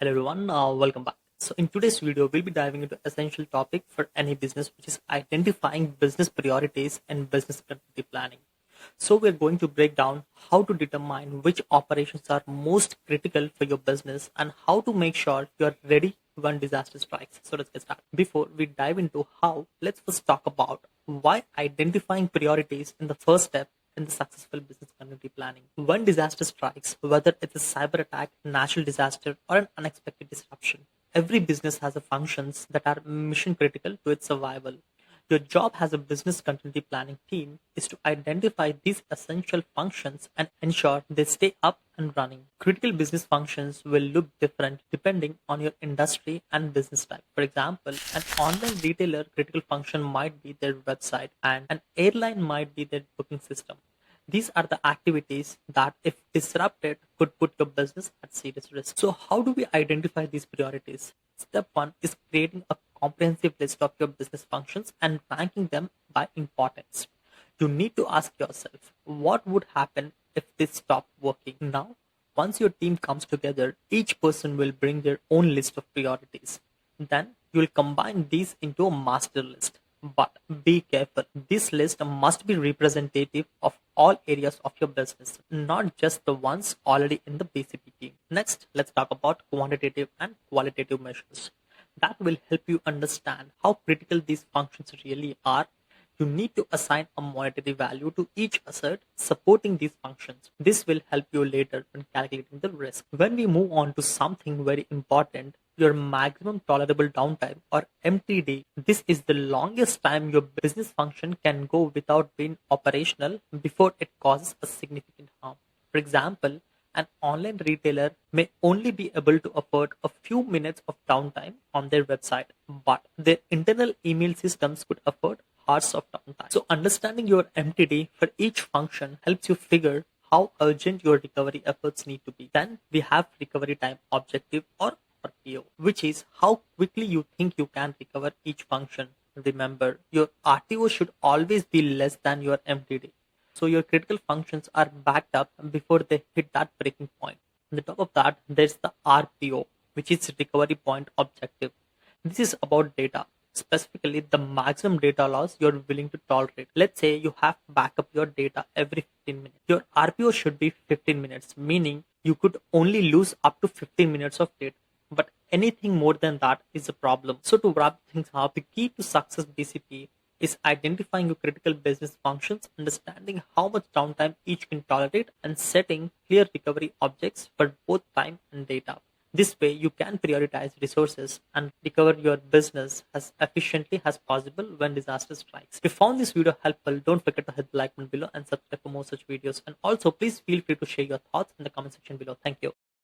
Hello everyone, welcome back. So in today's video, we'll be diving into essential topic for any business, which is identifying business priorities and business continuity planning. So we're going to break down how to determine which operations are most critical for your business and how to make sure you're ready when disaster strikes. So let's get started. Before we dive into how, let's first talk about why identifying priorities in the first step in the successful business continuity planning. When disaster strikes, whether it's a cyber attack, natural disaster, or an unexpected disruption, every business has a functions that are mission critical to its survival. Your job as a business continuity planning team is to identify these essential functions and ensure they stay up and running. Critical business functions will look different depending on your industry and business type. For example, an online retailer critical function might be their website, and an airline might be their booking system. These are the activities that, if disrupted, could put your business at serious risk. So, how do we identify these priorities? Step one is creating a comprehensive list of your business functions and ranking them by importance. You need to ask yourself, what would happen if this stopped working? Now, once your team comes together, each person will bring their own list of priorities. Then you will combine these into a master list. But be careful, this list must be representative of all areas of your business, not just the ones already in the BCP team. Next, let's talk about quantitative and qualitative measures. That will help you understand how critical these functions really are. You need to assign a monetary value to each asset supporting these functions. This will help you later when calculating the risk. When we move on to something very important, your maximum tolerable downtime or MTD. This is the longest time your business function can go without being operational before it causes a significant harm. For example, an online retailer may only be able to afford a few minutes of downtime on their website, but their internal email systems could afford hours of downtime. So understanding your MTD for each function helps you figure how urgent your recovery efforts need to be. Then we have recovery time objective or RTO, which is how quickly you think you can recover each function. Remember, your RTO should always be less than your MTD. So your critical functions are backed up before they hit that breaking point. On the top of that, there's the RPO, which is recovery point objective. This is about data, specifically the maximum data loss you're willing to tolerate. Let's say you have to back up your data every 15 minutes. Your RPO should be 15 minutes, meaning you could only lose up to 15 minutes of data. But anything more than that is a problem. So to wrap things up, the key to success BCP is identifying your critical business functions, understanding how much downtime each can tolerate, and setting clear recovery objects for both time and data. This way, you can prioritize resources and recover your business as efficiently as possible when disaster strikes. If you found this video helpful, don't forget to hit the like button below and subscribe for more such videos. And also, please feel free to share your thoughts in the comment section below. Thank you.